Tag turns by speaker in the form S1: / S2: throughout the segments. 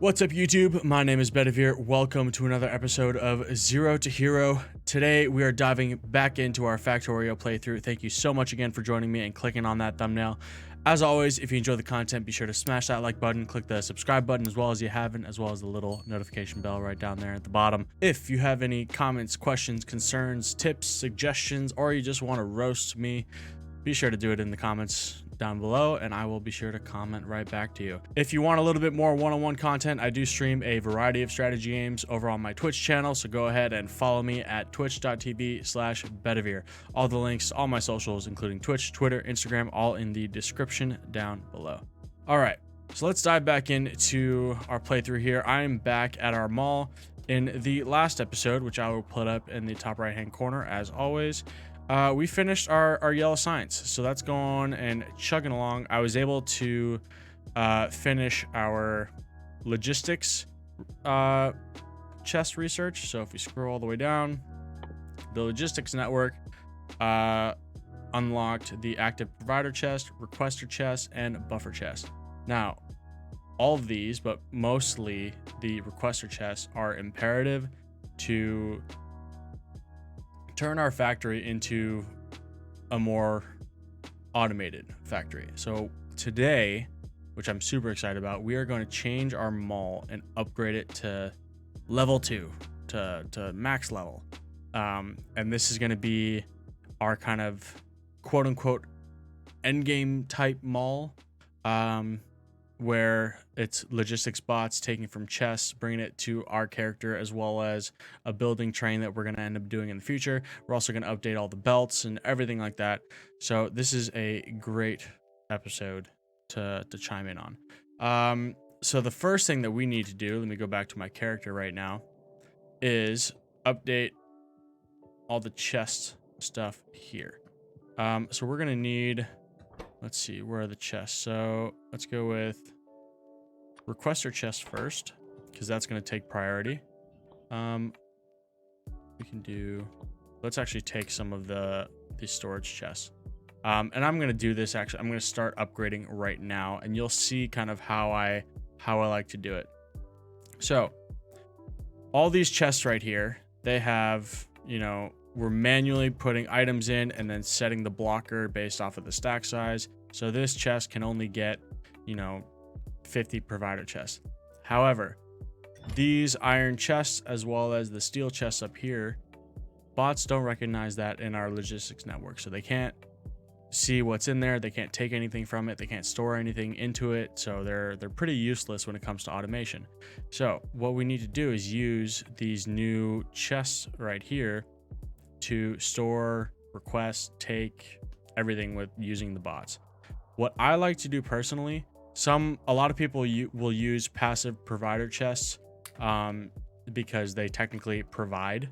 S1: What's up, YouTube? My name is Bedivere. Welcome to another episode of Zero to Hero. Today we are diving back into our Factorio playthrough. Thank you so much again for joining me and clicking on that thumbnail. As always, if you enjoy the content, be sure to smash that like button, click the subscribe button as well as you haven't, as well as the little notification bell right down there at the bottom. If you have any comments, questions, concerns, tips, suggestions, or you just want to roast me, be sure to do it in the comments down below and I will be sure to comment right back to you. If you want a little bit more one-on-one content, I do stream a variety of strategy games over on my Twitch channel, so go ahead and follow me at twitch.tv/Bedivere. All the links to all my socials, including Twitch, Twitter, Instagram, all in the description down below. All right, so let's dive back into our playthrough here. I am back at our mall. In the last episode, which I will put up in the top right-hand corner as always, we finished our yellow signs, so that's going and chugging along. I was able to finish our logistics chest research. So if we scroll all the way down, the logistics network unlocked the active provider chest, requester chest, and buffer chest. Now, all of these, but mostly the requester chests, are imperative to turn our factory into a more automated factory. So today, which I'm super excited about, we are going to change our mall and upgrade it to level 2, to max level. And this is going to be our kind of quote unquote endgame type mall, where it's logistics bots taking from chests, bringing it to our character, as well as a building train that we're going to end up doing in the future. We're also going to update all the belts and everything like that. So this is a great episode to chime in on. So the first thing that we need to do, let me go back to my character right now, is update all the chest stuff here. So we're going to need, let's see, where are the chests? So let's go with requester chest first, because that's going to take priority. We can do, let's actually take some of the storage chests. And I'm going to do this, actually, I'm going to start upgrading right now, and you'll see kind of how I like to do it. So all these chests right here, they have, you know, we're manually putting items in and then setting the blocker based off of the stack size. So this chest can only get, you know, 50 provider chests. However, these iron chests, as well as the steel chests up here, bots don't recognize that in our logistics network. So they can't see what's in there. They can't take anything from it. They can't store anything into it. So they're pretty useless when it comes to automation. So what we need to do is use these new chests right here to store, request, take everything with using the bots. What I like to do personally, a lot of people will use passive provider chests because they technically provide.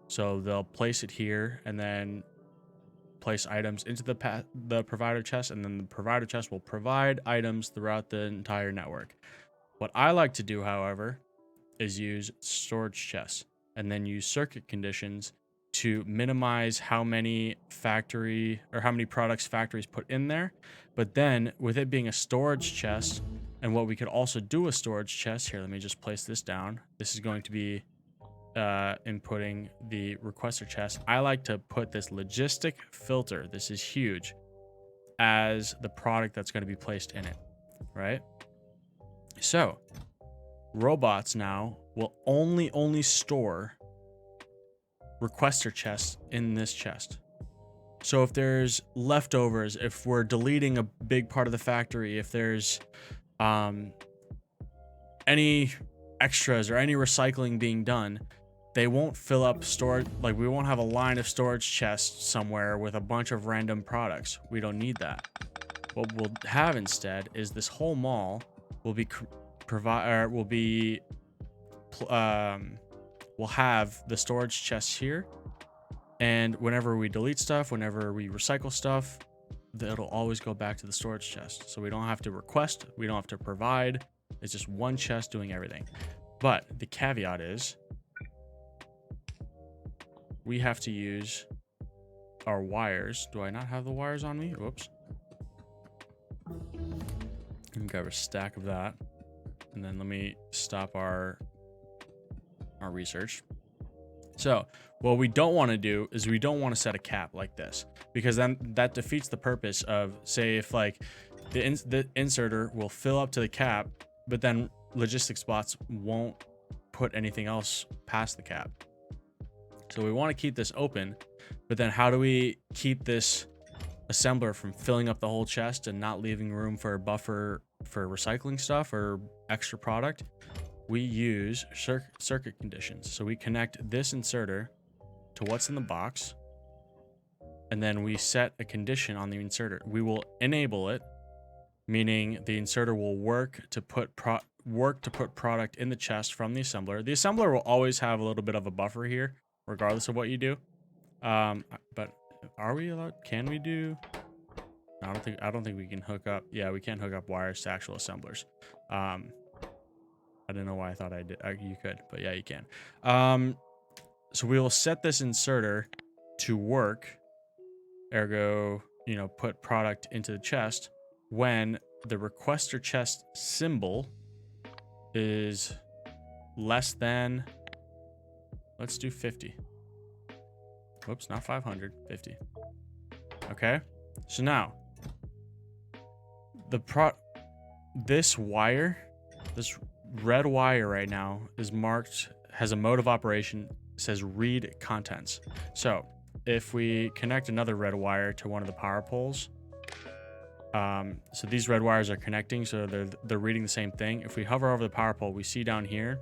S1: So they'll place it here and then place items into the provider chest, and then the provider chest will provide items throughout the entire network. What I like to do, however, is use storage chests and then use circuit conditions to minimize how many products factories put in there. But then with it being a storage chest, and what we could also do with storage chests here, let me just place this down. This is going to be inputting the requester chest. I like to put this logistic filter, this is huge, as the product that's going to be placed in it, right? So robots now will only store requester chests in this chest. So if there's leftovers, if we're deleting a big part of the factory, if there's any extras or any recycling being done, they won't fill up storage. Like, we won't have a line of storage chests somewhere with a bunch of random products. We don't need that. What we'll have instead is this whole mall will we'll have the storage chests here, and whenever we delete stuff, whenever we recycle stuff, it'll always go back to the storage chest. So we don't have to request, we don't have to provide. It's just one chest doing everything. But the caveat is we have to use our wires. Do I not have the wires on me? Whoops. Let me grab a stack of that. And then let me stop our research. So what we don't want to do is we don't want to set a cap like this, because then that defeats the purpose of, say, if like the inserter will fill up to the cap, but then logistics bots won't put anything else past the cap. So we want to keep this open, but then how do we keep this assembler from filling up the whole chest and not leaving room for a buffer for recycling stuff or extra product? We use circuit conditions. So we connect this inserter to what's in the box, and then we set a condition on the inserter. We will enable it, meaning the inserter will work to put product in the chest from the assembler. The assembler will always have a little bit of a buffer here, regardless of what you do. But are we allowed? Can we do? No, I don't think we can hook up. Yeah, we can't hook up wires to actual assemblers. I don't know why I thought I did. You could, but yeah, you can. So we will set this inserter to work, ergo, you know, put product into the chest when the requester chest symbol is less than, let's do 50. Whoops, not 500, 50. Okay, so now this wire, this red wire right now is marked, has a mode of operation, says read contents. So if we connect another red wire to one of the power poles, so these red wires are connecting, so they're reading the same thing. If we hover over the power pole, we see down here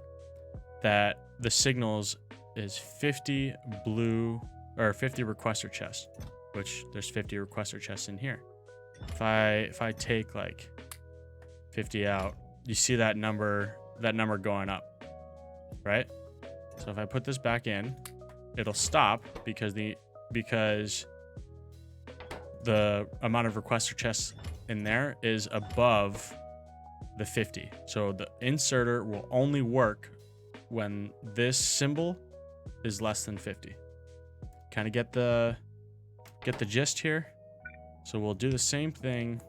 S1: that the signals is 50 blue or 50 requester chests, which there's 50 requester chests in here. If I take like 50 out, you see that number going up, right? So if I put this back in, it'll stop because the amount of requester chests in there is above the 50. So the inserter will only work when this symbol is less than 50. Kind of get the gist here. So we'll do the same thing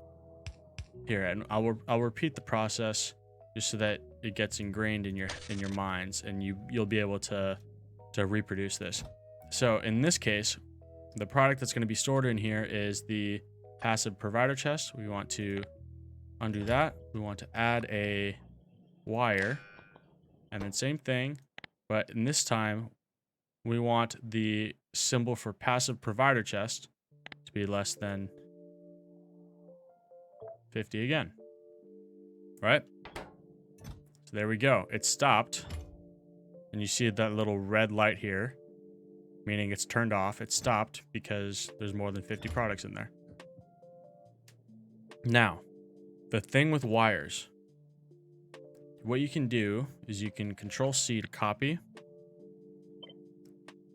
S1: here, and I'll repeat the process just so that it gets ingrained in your minds, and you'll be able to reproduce this. So in this case, the product that's going to be stored in here is the passive provider chest. We want to undo that. We want to add a wire, and then same thing, but in this time we want the symbol for passive provider chest to be less than 50 again, right? So there we go. It stopped, and you see that little red light here, meaning it's turned off. It stopped because there's more than 50 products in there. Now, the thing with wires, what you can do is you can Control C to copy,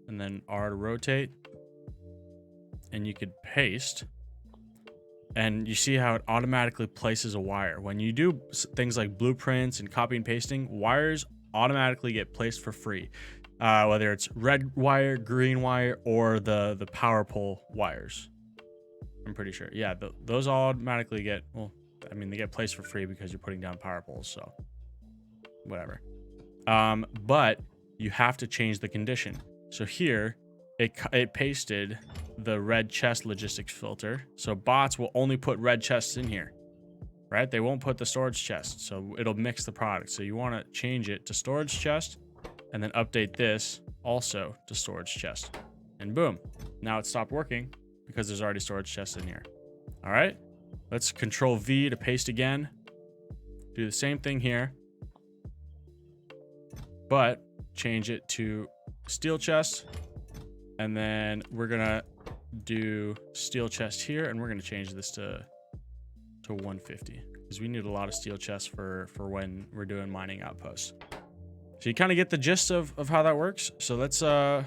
S1: and then R to rotate, and you could paste, and you see how it automatically places a wire. When you do things like blueprints and copy and pasting, wires automatically get placed for free, whether it's red wire, green wire, or the power pole wires. I'm pretty sure. Yeah, those automatically get, well, I mean, they get placed for free because you're putting down power poles, so whatever. But you have to change the condition. So here, it pasted the red chest logistics filter. So bots will only put red chests in here, right? They won't put the storage chest, so it'll mix the product. So you want to change it to storage chest, and then update this also to storage chest. And boom, now it stopped working because there's already storage chests in here. All right, let's Control V to paste again. Do the same thing here, but change it to steel chest. And then we're gonna do steel chest here, and we're gonna change this to 150 because we need a lot of steel chests for when we're doing mining outposts. So you kind of get the gist of how that works. So let's do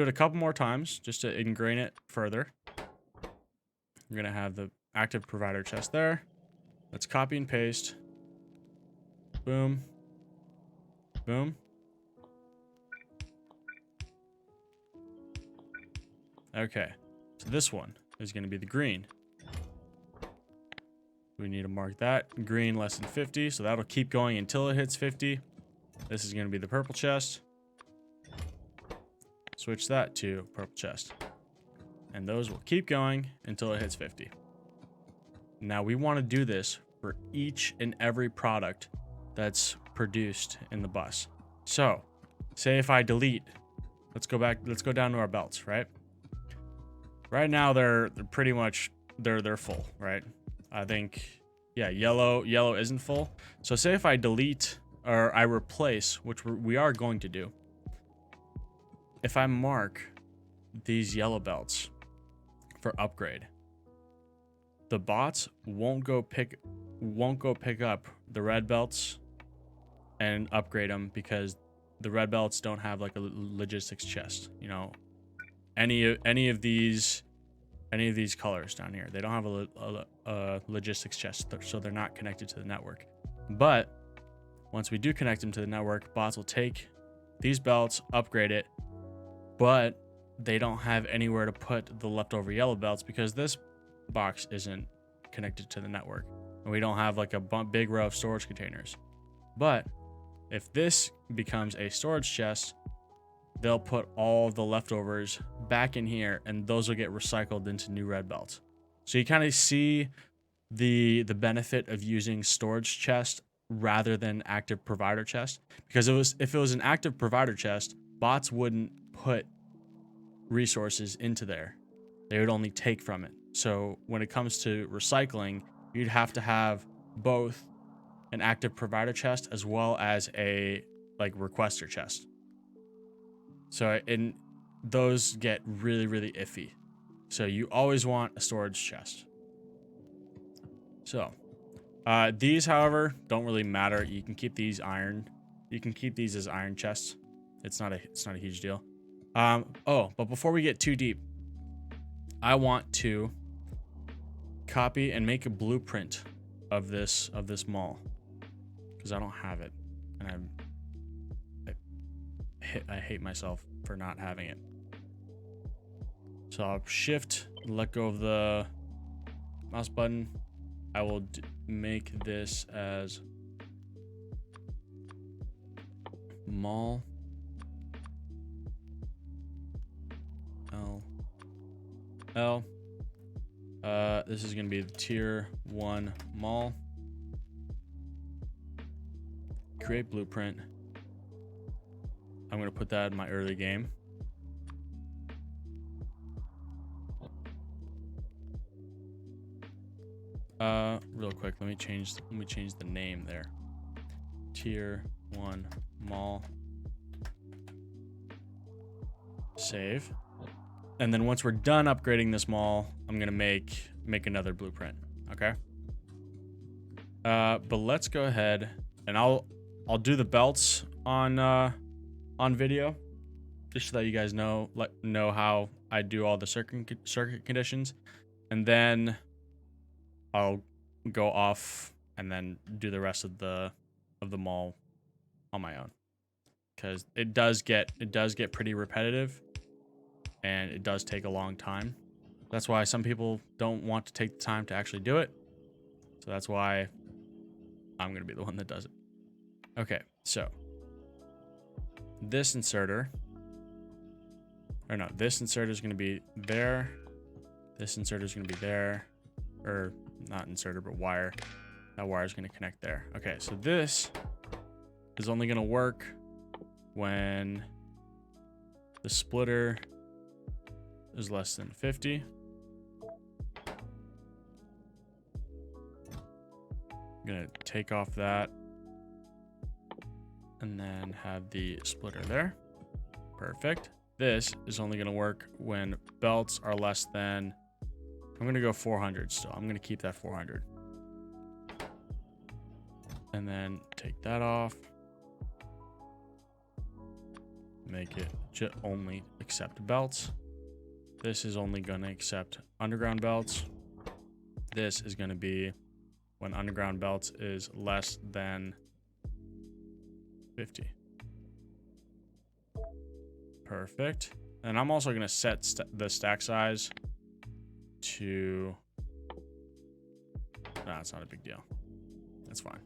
S1: it a couple more times just to ingrain it further. We're gonna have the active provider chest there. Let's copy and paste. Boom. Boom. Okay, so this one is going to be the green. We need to mark that green less than 50. So that'll keep going until it hits 50. This is going to be the purple chest. Switch that to purple chest. And those will keep going until it hits 50. Now we want to do this for each and every product that's produced in the bus. So say if I delete, let's go down to our belts, right? Right now they're pretty much, they're full, right? I think, yeah, yellow isn't full. So say if I delete or I replace, which we are going to do. If I mark these yellow belts for upgrade, the bots won't go pick up the red belts and upgrade them because the red belts don't have like a logistics chest. You know, any of these colors down here, they don't have a logistics chest, so they're not connected to the network. But once we do connect them to the network, bots will take these belts, upgrade it, but they don't have anywhere to put the leftover yellow belts because this box isn't connected to the network and we don't have like a big row of storage containers. But if this becomes a storage chest, they'll put all the leftovers back in here and those will get recycled into new red belts. So you kind of see the benefit of using storage chest rather than active provider chest, because if it was an active provider chest, bots wouldn't put resources into there. They would only take from it. So when it comes to recycling, you'd have to have both an active provider chest as well as a like requester chest. So those get really, really iffy. So you always want a storage chest. So these, however, don't really matter. You can keep these iron. You can keep these as iron chests. It's not a huge deal. But before we get too deep, I want to copy and make a blueprint of this mall because I don't have it, and I hate myself for not having it. So I'll shift, let go of the mouse button. I will make this as mall L. This is going to be the tier 1 mall. Create blueprint. I'm going to put that in my early game. Real quick, let me change the name there. Tier 1 mall. Save. And then once we're done upgrading this mall, I'm gonna make another blueprint. Okay. But let's go ahead and I'll do the belts on video, just so that you guys know how I do all the circuit conditions, and then I'll go off and then do the rest of the mall on my own, because it does get pretty repetitive. And it does take a long time. That's why some people don't want to take the time to actually do it. So that's why I'm going to be the one that does it. Okay, so this inserter is going to be there. This inserter is going to be there. Or not inserter, but wire. That wire is going to connect there. Okay, so this is only going to work when the splitter is less than 50. I'm gonna take off that and then have the splitter there. Perfect. This is only gonna work when belts are less than, I'm gonna go 400 still. I'm gonna keep that 400. And then take that off. Make it only accept belts. This is only going to accept underground belts. This is going to be when underground belts is less than 50. Perfect. And I'm also going to set the stack size to, Nah, it's not a big deal. That's fine.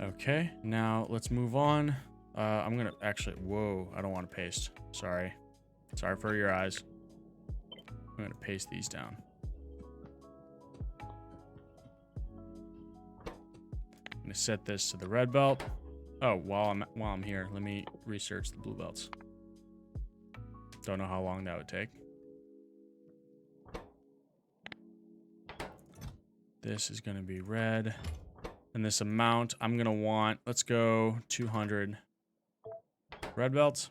S1: Okay, now let's move on. I'm gonna actually, whoa, I don't want to paste. Sorry for your eyes. I'm gonna paste these down. I'm gonna set this to the red belt. Oh, while I'm here, let me research the blue belts. Don't know how long that would take. This is gonna be red. And this amount, I'm gonna want, let's go 200 red belts.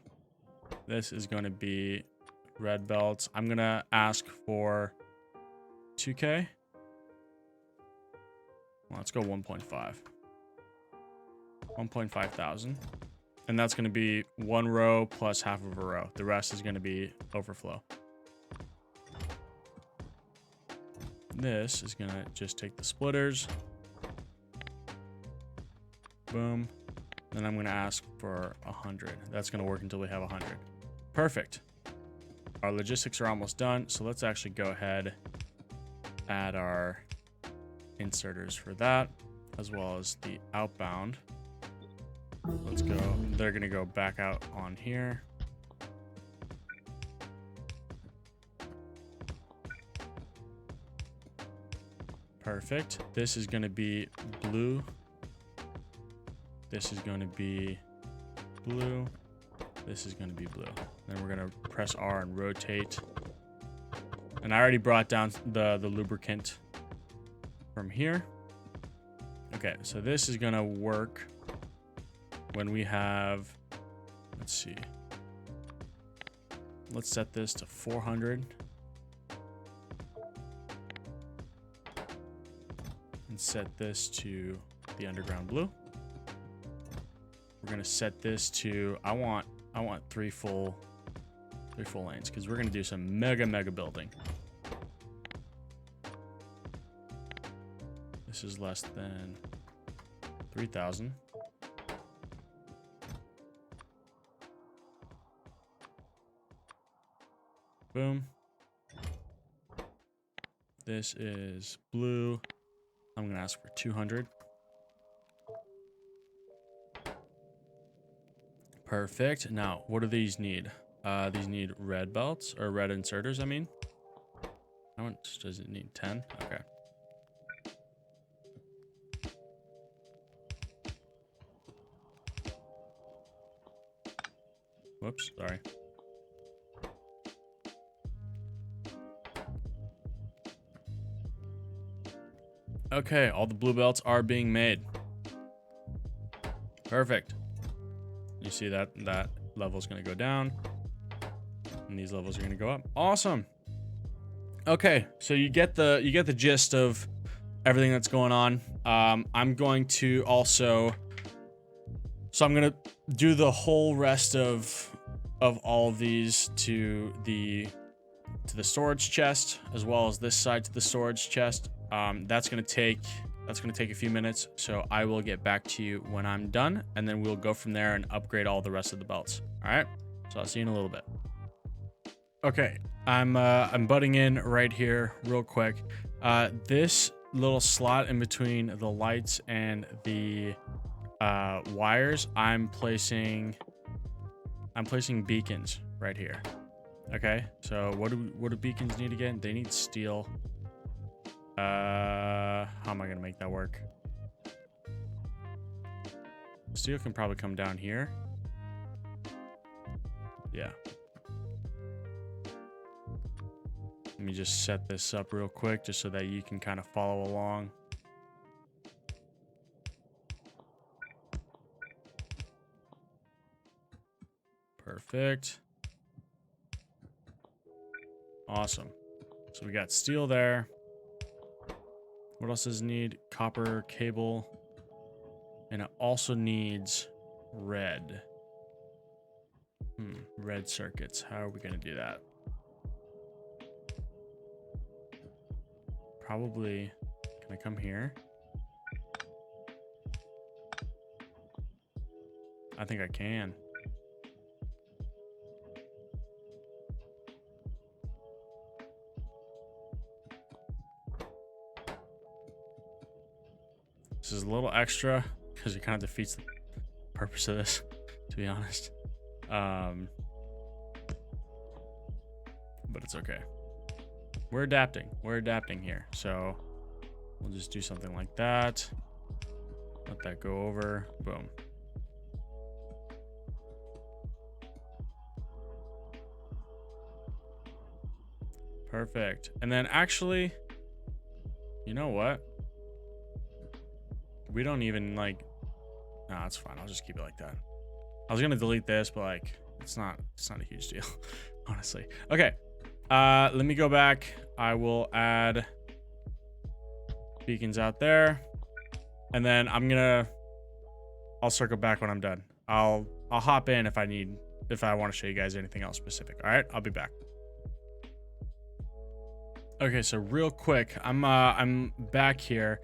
S1: This is gonna be red belts. I'm gonna ask for 2K. Well, let's go 1.5. 1.5 thousand. And that's gonna be one row plus half of a row. The rest is gonna be overflow. This is gonna just take the splitters. Boom. Then I'm gonna ask for 100. That's gonna work until we have 100. Perfect. Our logistics are almost done. So let's actually go ahead, add our inserters for that, as well as the outbound. Let's go. They're gonna go back out on here. Perfect. This is gonna be blue. This is going to be blue. This is going to be blue. Then we're going to press R and rotate. And I already brought down the lubricant from here. Okay, so this is going to work when we have, let's see. Let's set this to 400. And set this to the underground blue. We're gonna set this to, I want three full lanes because we're gonna do some mega building. This is less than 3,000. Boom. This is blue. I'm gonna ask for 200. Perfect. Now, what do these need? These need red belts, or red inserters, I mean. How much does it need? 10? Okay. Whoops, sorry. Okay, all the blue belts are being made. Perfect. You see that level is going to go down, and these levels are going to go up. Awesome. Okay, so you get the gist of everything that's going on. I'm going to also, so I'm going to do the whole rest of all of these to the storage chest, as well as this side to the storage chest. That's going to take a few minutes, so I will get back to you when I'm done, and then we'll go from there and upgrade all the rest of the belts. All right, so I'll see you in a little bit. Okay, I'm butting in right here real quick. This little slot in between the lights and the wires, I'm placing beacons right here. Okay, so what do beacons need again? They need steel. How am I gonna make that work? Steel can probably come down here. Yeah. Let me just set this up real quick just so that you can kind of follow along. Perfect. Awesome. So we got steel there. What else does it need? Copper cable. And it also needs red. Red circuits. How are we going to do that? Probably. Can I come here? I think I can. This is a little extra because it kind of defeats the purpose of this, to be honest. But it's okay. We're adapting. We're adapting here. So we'll just do something like that. Let that go over. Boom. Perfect. And then actually, you know what? We don't even like, nah, it's fine. I'll just keep it like that. I was gonna delete this, but like, it's not a huge deal, honestly. Okay. Let me go back. I will add beacons out there. And then I'll circle back when I'm done. I'll hop in if I want to show you guys anything else specific. All right, I'll be back. Okay, so real quick, I'm back here.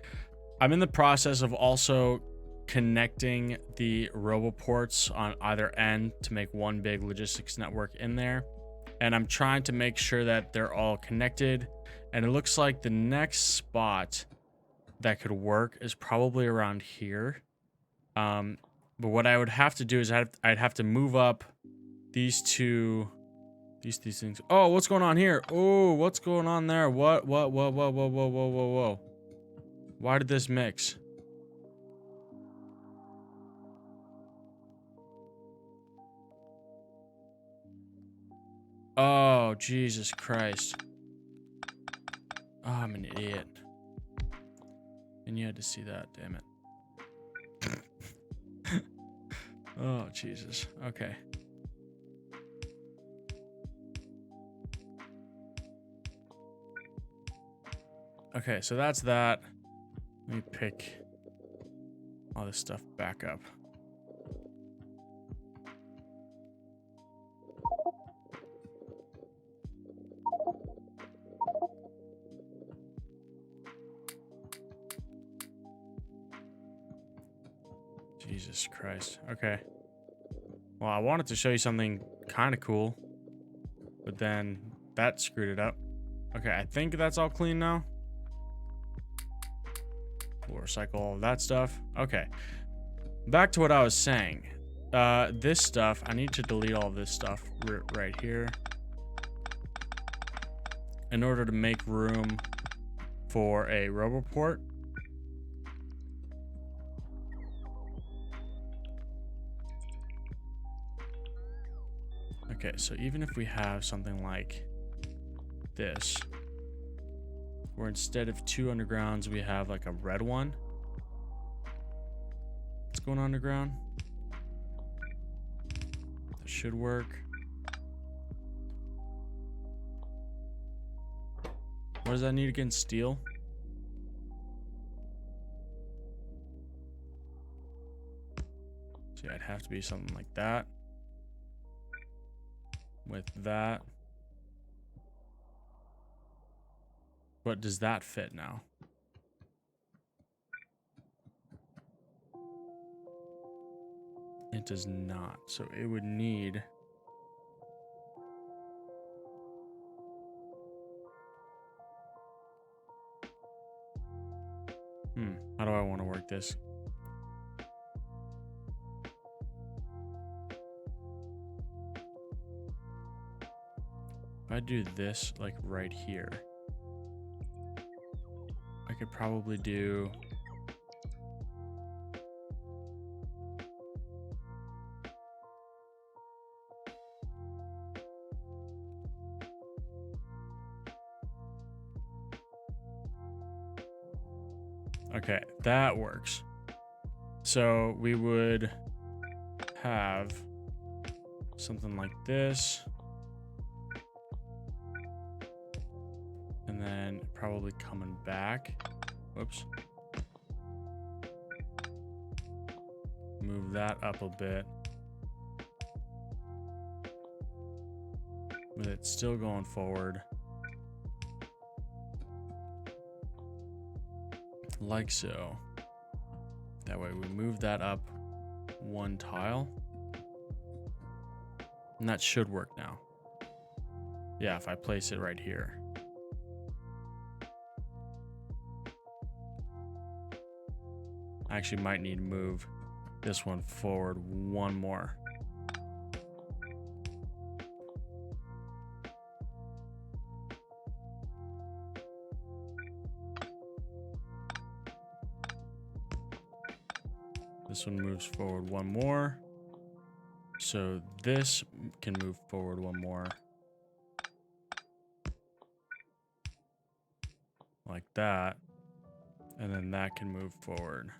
S1: I'm in the process of also connecting the RoboPorts on either end to make one big logistics network in there. And I'm trying to make sure that they're all connected. And it looks like the next spot that could work is probably around here. But what I would have to do is I'd have to move up these two, these things. Oh, what's going on here? Oh, what's going on there? What? Whoa. Why did this mix? Oh, Jesus Christ. Oh, I'm an idiot. And you had to see that, damn it. Oh, Jesus. Okay. Okay, so that's that. Let me pick all this stuff back up. Jesus Christ. Okay. Well, I wanted to show you something kind of cool, but then that screwed it up. Okay, I think that's all clean now. We'll recycle all of that stuff. Okay. Back to what I was saying. This stuff, I need to delete all of this stuff right here in order to make room for a RoboPort. Okay, so even if we have something like this, where instead of 2 undergrounds, we have like a red one. What's going on underground? That should work. What does that need against steel? See, I'd have to be something like that. With that. But does that fit now? It does not. So it would need... How do I want to work this? If I do this like right here, I could probably do okay, that works. So we would have something like this. And then probably coming back. Whoops. Move that up a bit. With it still going forward. Like so. That way we move that up one tile. And that should work now. Yeah, if I place it right here. I actually might need to move this one forward one more. This one moves forward one more. So this can move forward one more. Like that. And then that can move forward.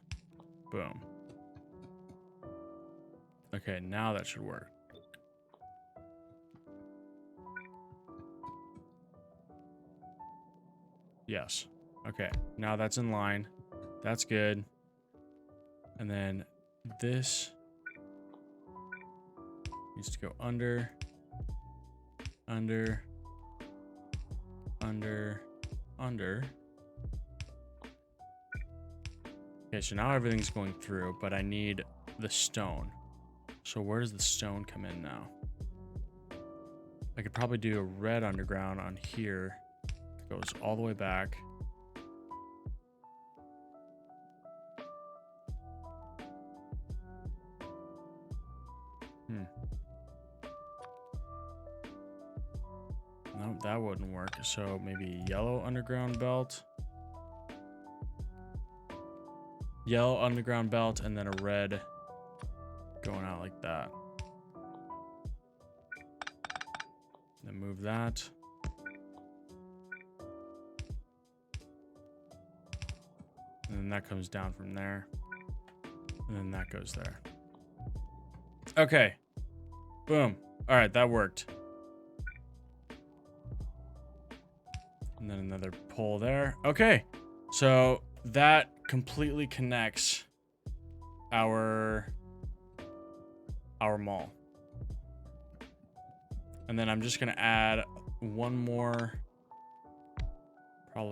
S1: Boom. Okay, now that should work. Yes. Okay, now that's in line. That's good. And then this needs to go under, under, under, under. Okay, so now everything's going through, but I need the stone. So where does the stone come in now? I could probably do a red underground on here. It goes all the way back. No, that wouldn't work. So maybe yellow underground belt. Yellow underground belt and then a red going out like that. Then move that. And then that comes down from there. And then that goes there. Okay. Boom. All right, that worked. And then another pole there. Okay. So that completely connects our mall. And then I'm just going to add probably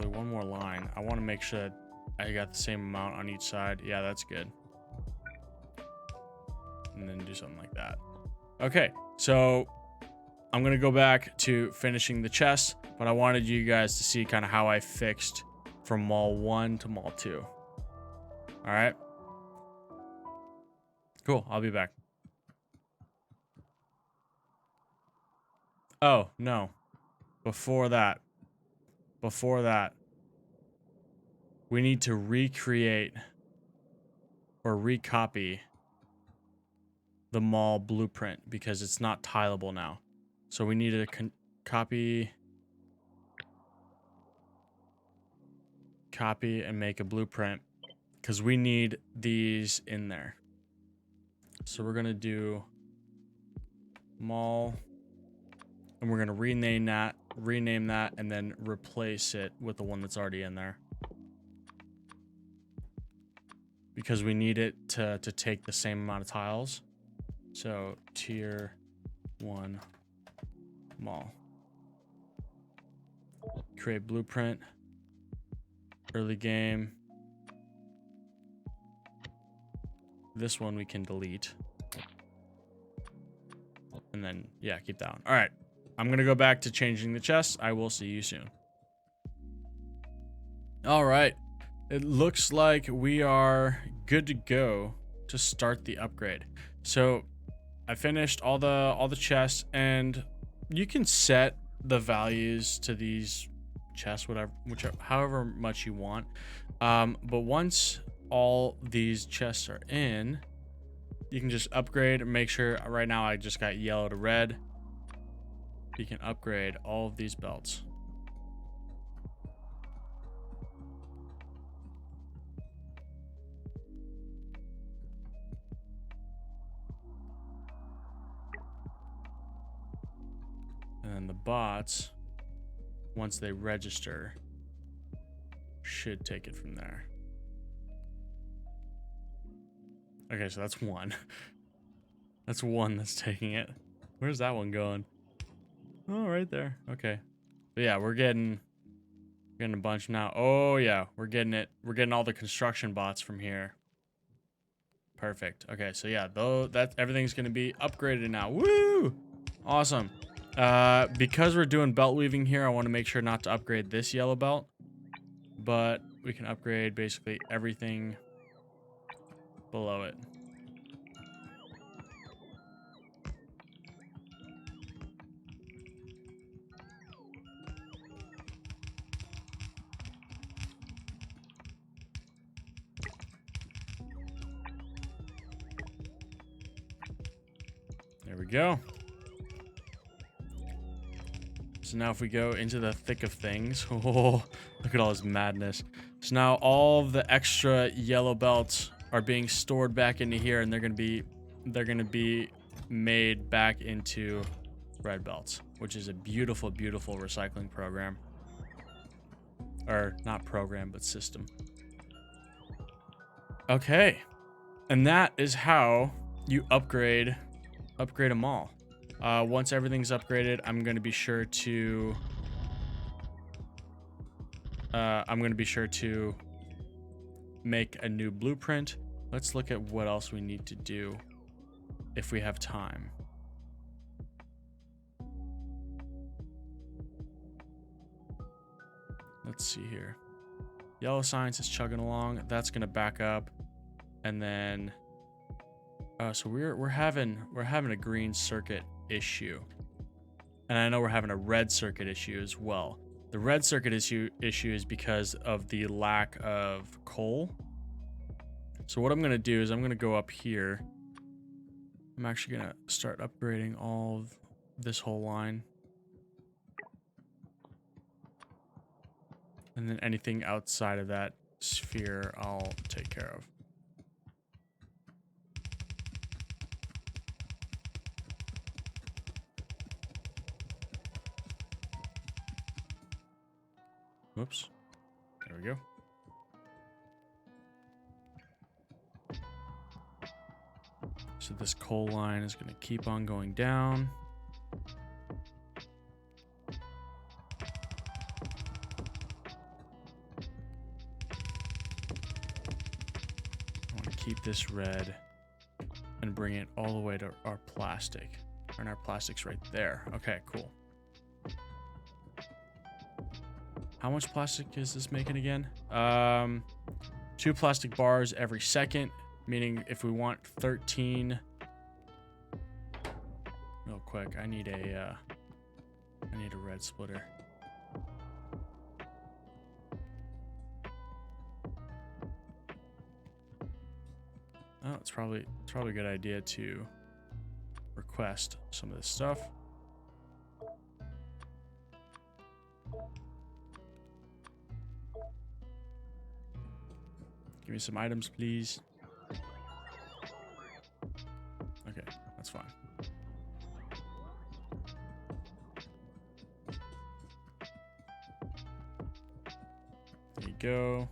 S1: one more line. I want to make sure that I got the same amount on each side. Yeah, that's good. And then do something like that. Okay, so I'm going to go back to finishing the chest, but I wanted you guys to see kind of how I fixed from Mall 1 to Mall 2. All right. Cool, I'll be back. Oh, no. Before that, we need to recreate or recopy the mall blueprint because it's not tileable now. So we need to copy and make a blueprint because we need these in there. So we're going to do mall and we're going to rename that and then replace it with the one that's already in there. Because we need it to take the same amount of tiles. So tier 1 mall. Create blueprint. Early game. This one we can delete. And then, yeah, keep that one. All right. I'm going to go back to changing the chest. I will see you soon. All right. It looks like we are good to go to start the upgrade. So I finished all the chests, and you can set the values to these chests, however much you want. But once all these chests are in, you can just upgrade and make sure. Right now I just got yellow to red. You can upgrade all of these belts. And then the bots, once they register, should take it from there. Okay, so that's one. That's one that's taking it. Where's that one going? Oh, right there. Okay. But yeah, we're getting a bunch now. Oh yeah, we're getting it. We're getting all the construction bots from here. Perfect. Okay, so yeah, though that everything's gonna be upgraded now. Woo! Awesome. Because we're doing belt weaving here, I want to make sure not to upgrade this yellow belt, but we can upgrade basically everything below it. There we go. So now if we go into the thick of things, oh, look at all this madness. So now all of the extra yellow belts are being stored back into here, and they're gonna be made back into red belts, which is a beautiful, beautiful recycling program. Or not program, but system. Okay. And that is how you upgrade a mall. Once everything's upgraded, I'm going to be sure to make a new blueprint. Let's look at what else we need to do if we have time. Let's see here. Yellow science is chugging along. That's going to back up. And then so we're having a green circuit issue. And I know we're having a red circuit issue as well. The red circuit issue is because of the lack of coal. So what I'm going to do is I'm going to go up here. I'm actually going to start upgrading all of this whole line. And then anything outside of that sphere, I'll take care of. Whoops. There we go. So this coal line is going to keep on going down. I want to keep this red and bring it all the way to our plastic. And our plastic's right there. Okay, cool. How much plastic is this making again? 2 plastic bars every second, meaning if we want 13. Real quick, I need a red splitter. Oh, it's probably a good idea to request some of this stuff. Give me some items, please. Okay, that's fine. There you go.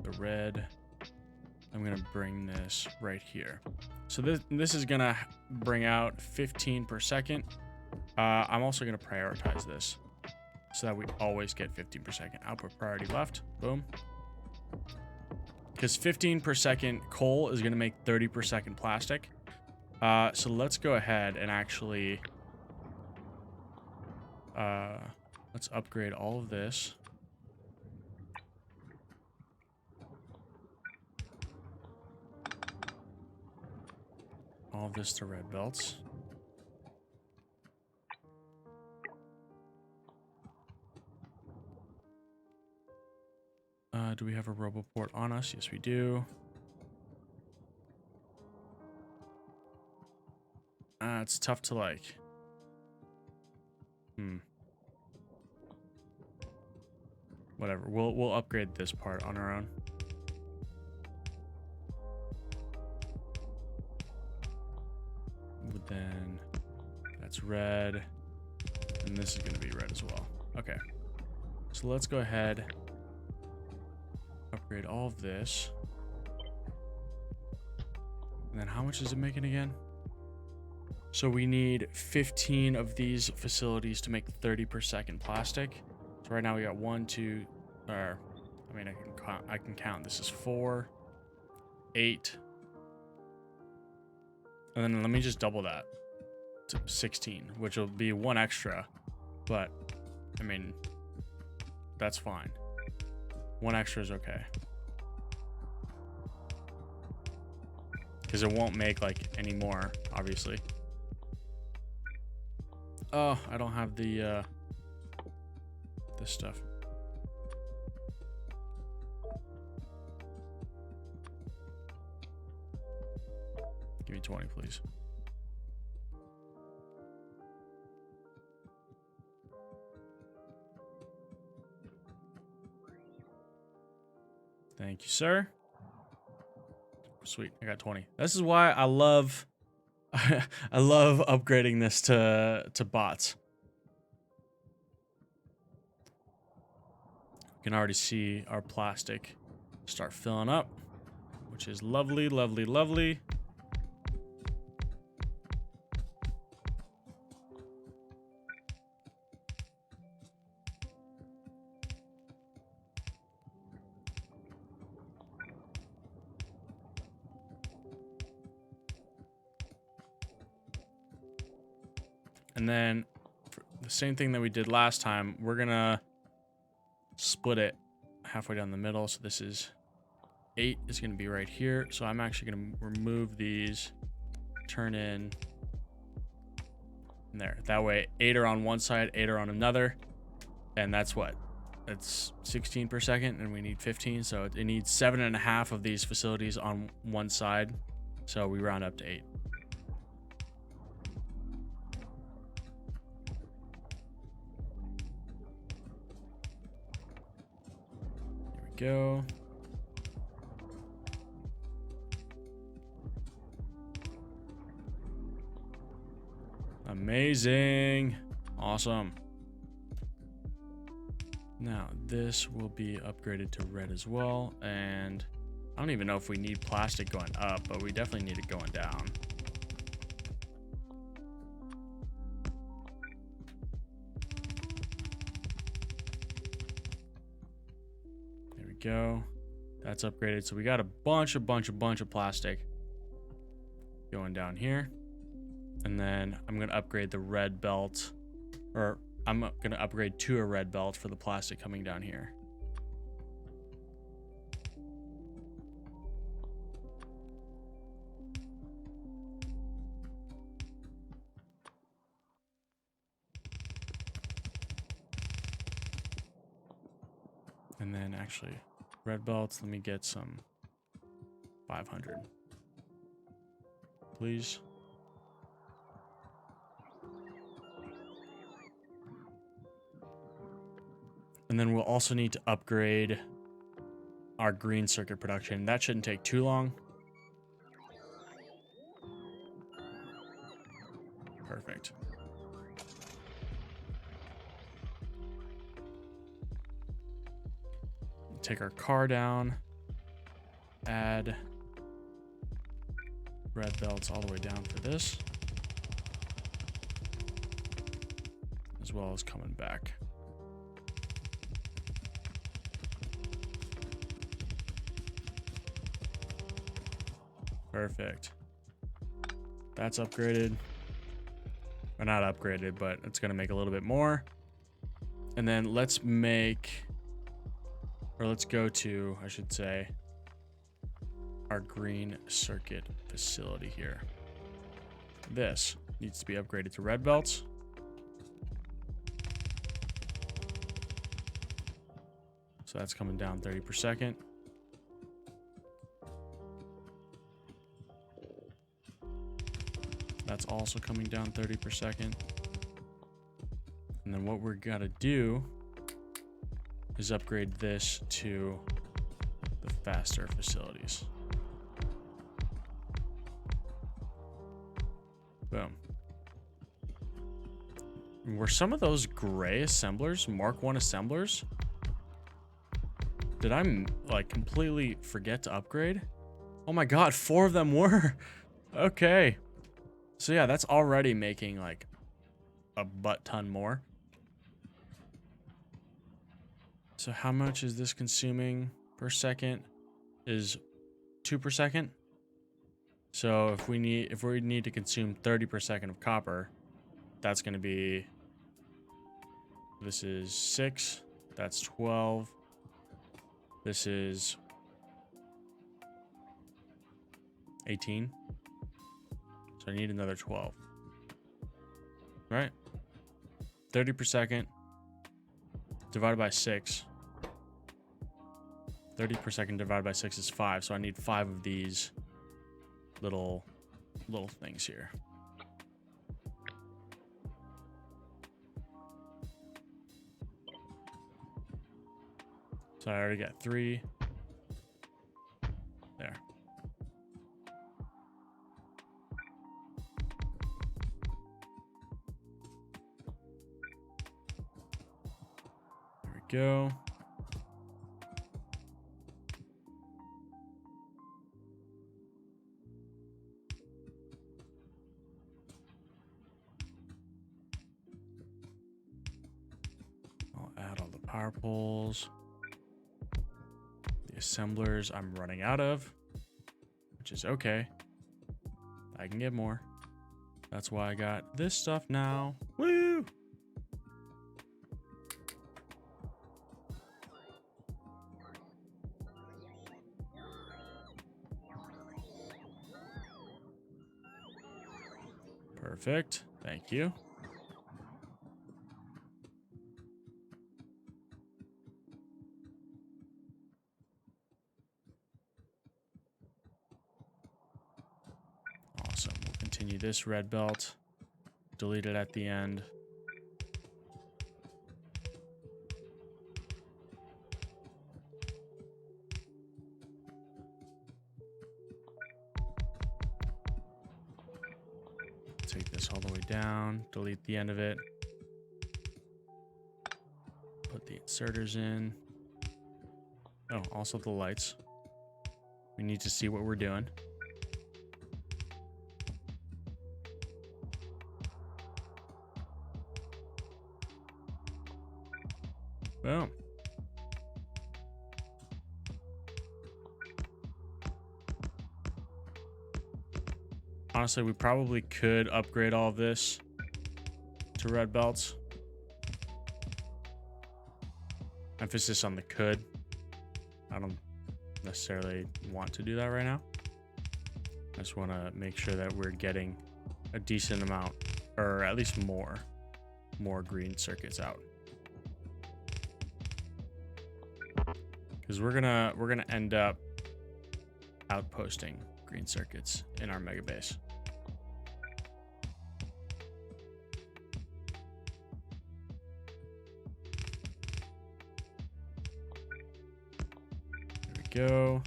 S1: The red. I'm gonna bring this right here. So this is gonna bring out 15 per second. I'm also gonna prioritize this so that we always get 15 per second. Output priority left. Boom. Because 15 per second coal is going to make 30 per second plastic. So let's go ahead and actually let's upgrade all of this. All of this to red belts. Do we have a RoboPort on us? Yes, we do. It's tough to like. Whatever. We'll upgrade this part on our own. But then that's red, and this is going to be red as well. Okay. So let's go ahead. Upgrade all of this. And then how much is it making again? So we need 15 of these facilities to make 30 per second plastic. So right now we got 1, 2, or I mean I can count. This is 4, 8. And then let me just double that to 16, which will be 1 extra. But I mean, that's fine. 1 extra is okay. because it won't make like any more, obviously. Oh, I don't have the this stuff. Give me 20, please. Thank you, sir. Sweet, I got 20. This is why I love I love upgrading this to bots. You can already see our plastic start filling up, which is lovely, lovely, lovely. And then the same thing that we did last time, we're gonna split it halfway down the middle. So this is 8 is gonna be right here. So I'm actually gonna remove these, turn in there. That way 8 are on one side, 8 are on another. And that's what? That's 16 per second, and we need 15. So it needs 7.5 of these facilities on one side. So we round up to 8. Go. Amazing. Awesome. Now this will be upgraded to red as well, and I don't even know if we need plastic going up, but we definitely need it going down. Go. That's upgraded. So we got a bunch of plastic going down here. And then I'm going to upgrade the red belt, or I'm going to upgrade to a red belt for the plastic coming down here. And then actually red belts, let me get some 500, please. And then we'll also need to upgrade our green circuit production. That shouldn't take too long. Perfect. Take our car down, add red belts all the way down for this, as well as coming back. Perfect. That's upgraded. Or not upgraded, but it's going to make a little bit more. And then let's make, or let's go to, I should say, our green circuit facility here. This needs to be upgraded to red belts. So that's coming down 30 per second. That's also coming down 30 per second. And then what we're gonna do is upgrade this to the faster facilities. Boom. Were some of those gray assemblers Mark 1 assemblers? Did I like completely forget to upgrade? Oh my god, 4 of them were. Okay. So yeah, that's already making like a butt ton more. So how much is this consuming per second? Is 2 per second. So if we need to consume 30 per second of copper, that's going to be, this is 6, that's 12. This is 18. So I need another 12. Right? 30 per second divided by 6. 30 per second divided by 6 is 5. So I need 5 of these little things here. So I already got 3. There. There we go. I'll add all the power poles. The assemblers I'm running out of, which is okay. I can get more. That's why I got this stuff now. Woo! Perfect. Thank you. Awesome. We'll continue this red belt. Delete it at the end. Take this all the way down. Delete the end of it. Put the inserters in. Oh, also the lights. We need to see what we're doing. Boom. Honestly, we probably could upgrade all of this to red belts. Emphasis on the could. I don't necessarily want to do that right now. I just want to make sure that we're getting a decent amount, or at least more green circuits out. Because we're gonna end up outposting green circuits in our mega base. There we go.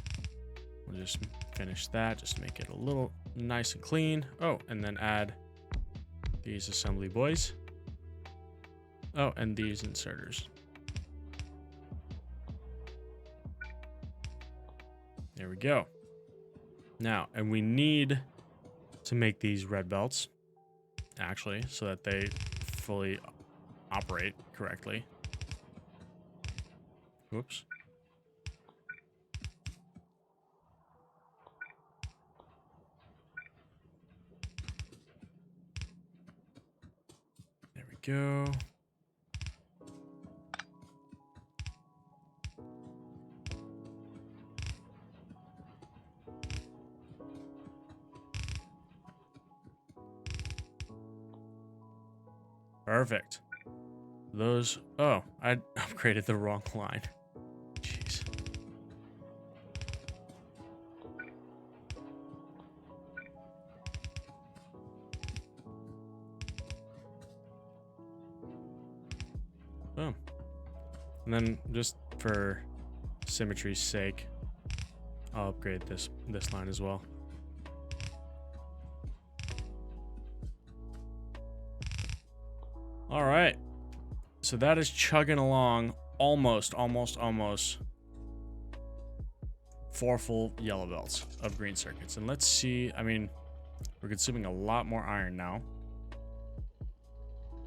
S1: We'll just finish that, just to make it a little nice and clean. Oh, and then add these assembly boys. Oh, and these inserters. There we go. Now, and we need to make these red belts, actually, so that they fully operate correctly. Whoops. There we go. Perfect. Those, oh, I upgraded the wrong line. Jeez. Boom. And then just for symmetry's sake, I'll upgrade this line as well. All right, so that is chugging along almost 4 full yellow belts of green circuits. And let's see, I mean, we're consuming a lot more iron now,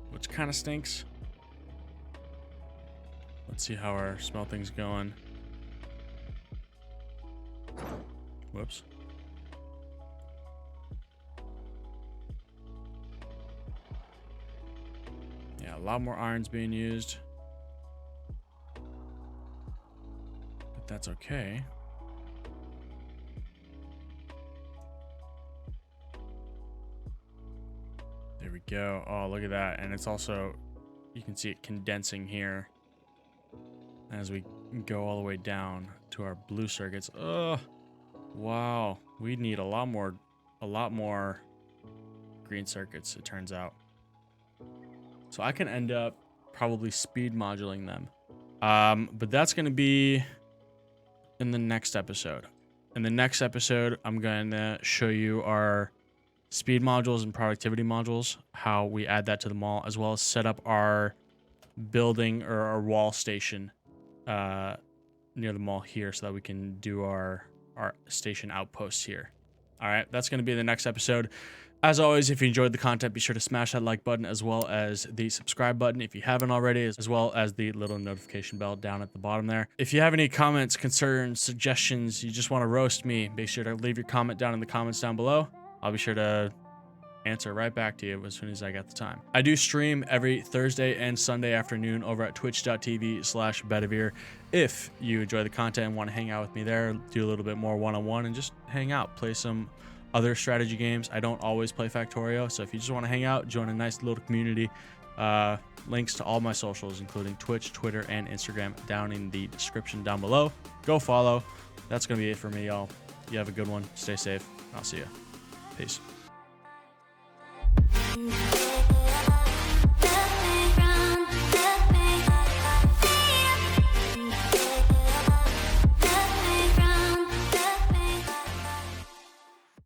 S1: which kind of stinks. Let's see how our smelting's going. Whoops. Yeah, a lot more iron's being used. But that's okay. go. Oh, look at that. And it's also, you can see it condensing here as we go all the way down to our blue circuits. Oh, wow. We need a lot more green circuits, it turns out. So I can end up probably speed modulating them. But that's going to be in the next episode. In the next episode, I'm going to show you our speed modules and productivity modules, how we add that to the mall, as well as set up our building or our wall station near the mall here so that we can do our station outposts here. All right, that's going to be the next episode. As always, if you enjoyed the content, be sure to smash that like button as well as the subscribe button if you haven't already, as well as the little notification bell down at the bottom there. If you have any comments, concerns, suggestions, you just want to roast me, be sure to leave your comment down in the comments down below. I'll be sure to answer right back to you as soon as I get the time. I do stream every Thursday and Sunday afternoon over at twitch.tv/Bedivere. If you enjoy the content and want to hang out with me there, do a little bit more one-on-one and just hang out, play some other strategy games. I don't always play Factorio, so if you just want to hang out, join a nice little community. Links to all my socials, including Twitch, Twitter, and Instagram, down in the description down below. Go follow. That's going to be it for me, y'all. You have a good one. Stay safe. I'll see you. Peace.